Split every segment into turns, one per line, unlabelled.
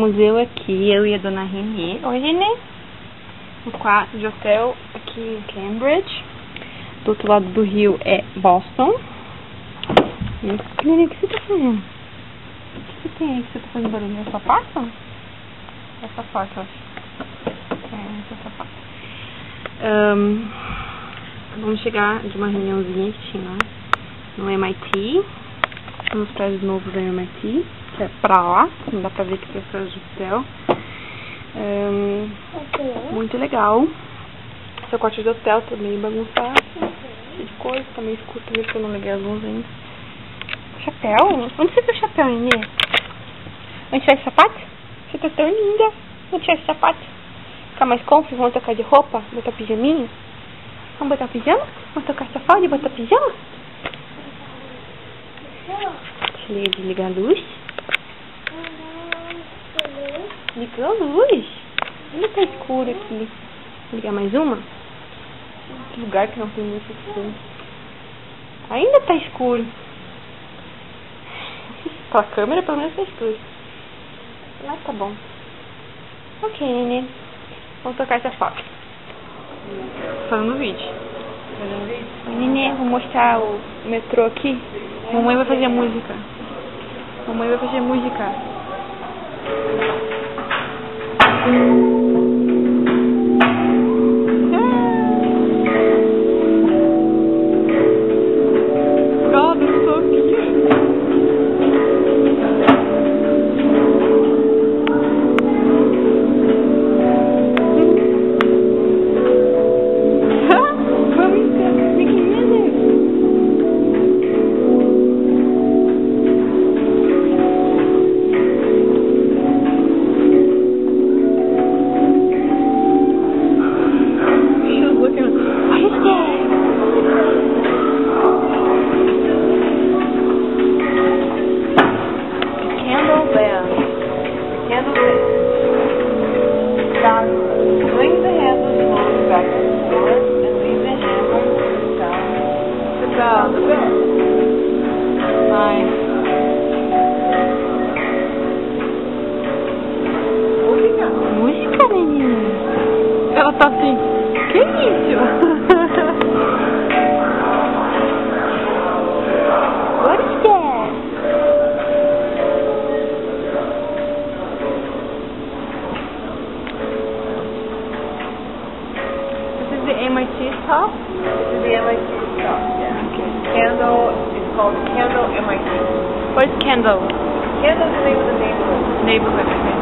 museu aqui, eu e a dona Renê. Oi, Renê. No quarto de hotel aqui em Cambridge. Do outro lado do rio é Boston. Renê, o que você tá fazendo? O que você tem aí que você tá fazendo barulho? É sapato? É sapato, eu acho. É sapato. Vamos chegar de uma reuniãozinha que tinha lá no MIT. Nos prédios novos da MIT. Que é pra lá, não dá pra ver que tem pessoas de hotel. Muito legal. Seu quarto de hotel tá meio bagunçado. Cheio de coisa, tá meio escuro também porque eu não liguei as luzes ainda. Chapéu? Onde você viu o chapéu, Nenê? Onde tiver esse sapato? Você tá tão linda. Onde tiver esse sapato? Ficar mais cômodo, vamos trocar de roupa? Botar pijaminha? Vamos botar pijama? Vamos trocar essa falda e botar pijama? Deixa eu desligar a luz. Ligou a luz? Ainda tá escuro aqui. Vou ligar mais uma? Que lugar que não tem luz aqui. Ainda tá escuro. Pela câmera pelo menos tá escuro. Mas tá bom. Ok, Nenê. Vamos tocar essa foto. Fazendo vídeo. Nenê, vou mostrar o metrô aqui. Mamãe vai fazer música. Mamãe vai fazer música. Swing the handle slowly back and forth and leave the handle down the bed. Nice. Música, menina. Ela tá assim. Que isso? What is that? MIT top?
This is the MIT top, yeah.
Okay.
Kendall is called Kendall MIT.
Where's Kendall?
Kendall's the name of the neighborhood.
Neighborhood, okay.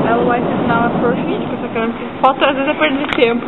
Ela vai ensinar por vídeo com essa câmera, porque foto às vezes é perder tempo.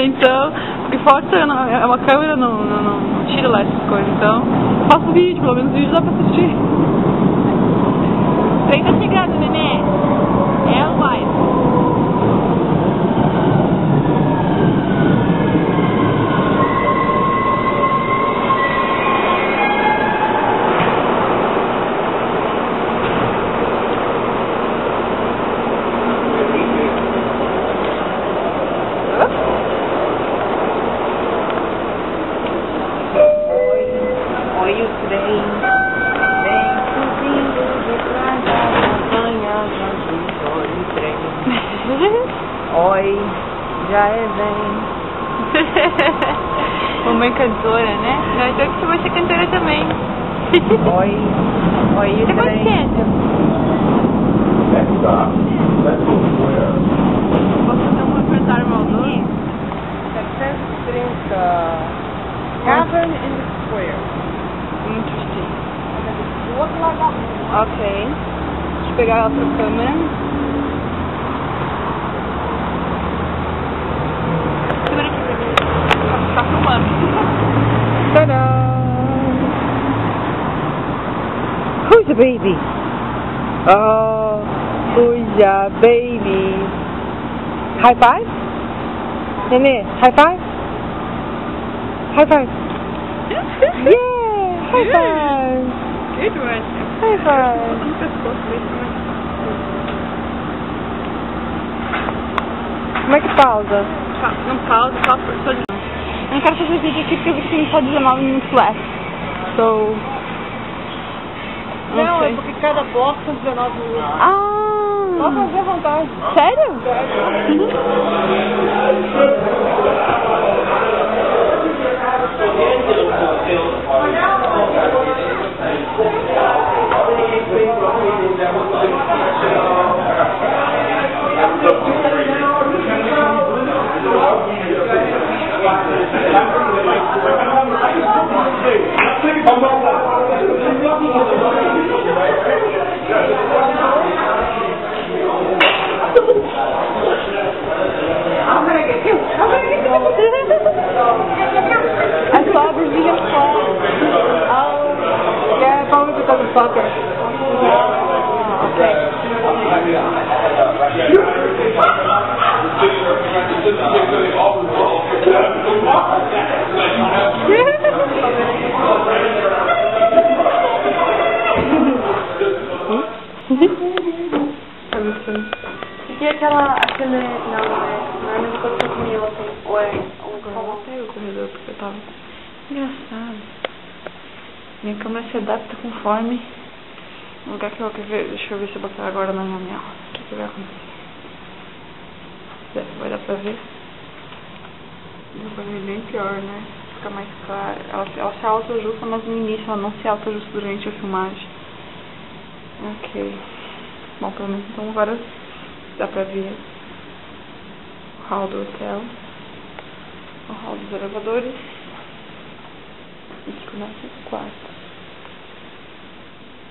Então, porque foto é uma câmera, não tira lá essas coisas. Então, faço vídeo, pelo menos vídeo dá pra assistir. O trem tá chegando, Nenê. É ou vai?
Oi, o trem vem subindo detrás da montanha, oi, o trem. Oi, já é bem
Mamãe cantora, né? Não, então que você vai ser cantora também.
Oi. Oi,
Você quanto tempo?
Next stop, Central Square.
Posso fazer um repertório maldoso?
730. Cabin in the square.
Interesting.
Do outro lado da rua.
Ok. Deixa eu pegar a outra câmera. Segura aqui pra mim. Tá filmando.
Tadá! Who's the baby? Oh, who's the baby? High five? Nenê, high five? High five! Yeah! High five!
Good one.
High five!
No pescoço, deixa eu ver.
Como é que pausa?
Não pausa, só por só de... Eu não quero fazer vídeo aqui porque eu vi que tem só 19 minutos left. So...
Não,
sei.
é porque cada bloco são 19 minutos.
Ah!
Pode fazer à vontade.
Sério? I saw the video call.
Oh, yeah, probably because of soccer.
E aquele... Não é a mesma coisa que eu comi ontem. Ou é um corredor? Não sei o corredor que você tava. Engraçado. Minha câmera se adapta conforme o lugar que eu quero ver. Deixa eu ver se eu botar agora na janela. O que vai acontecer? Vai dar pra ver? Dá pra ver bem pior, né? Fica mais claro. Ela se autoajusta, mas no início ela não se autoajusta durante a filmagem. Ok. Bom, pelo menos então agora dá pra ver o hall do hotel, o hall dos elevadores. E aqui começa os quartos.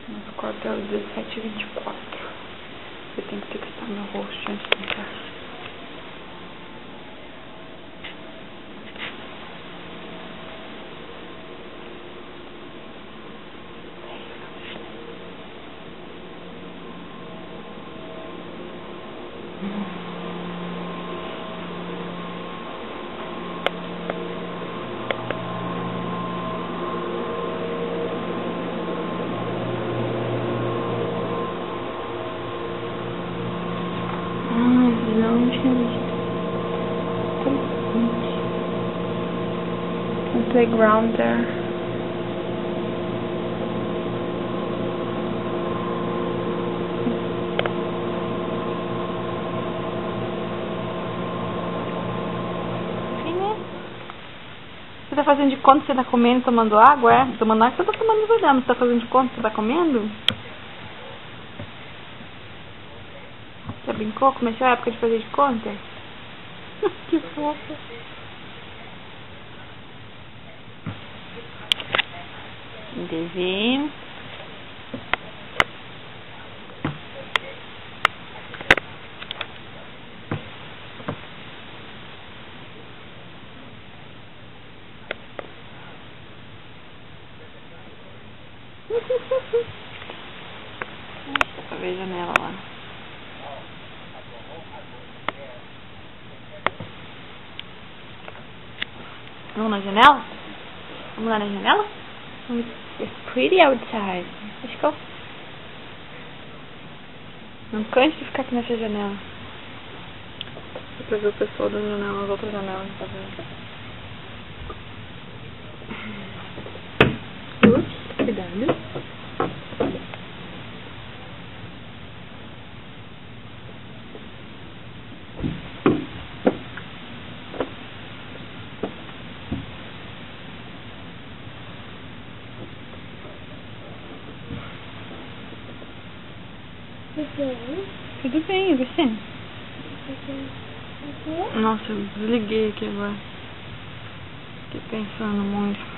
Nosso quarto é o 1724. Eu tenho que testar meu rosto antes de entrar. Não tinha visto. Tem playground there. Você tá fazendo de conta que você tá comendo e tomando água, é? Tomando água, você tá tomando verdade, mas você tá fazendo de conta que você tá comendo? Você brincou? Começou a época de fazer de conta? Que fofa. Desenho. Dá pra ver a janela lá. Vamos na janela? Vamos lá na janela? It's pretty outside. Let's go. Não canse de ficar aqui nessa janela. Dá pra ver o pessoal da janela, as outras janelas, tá vendo? Ups, cuidado.
Tudo bem?
Tudo bem, e você? Nossa, eu desliguei aqui agora. Fiquei pensando muito.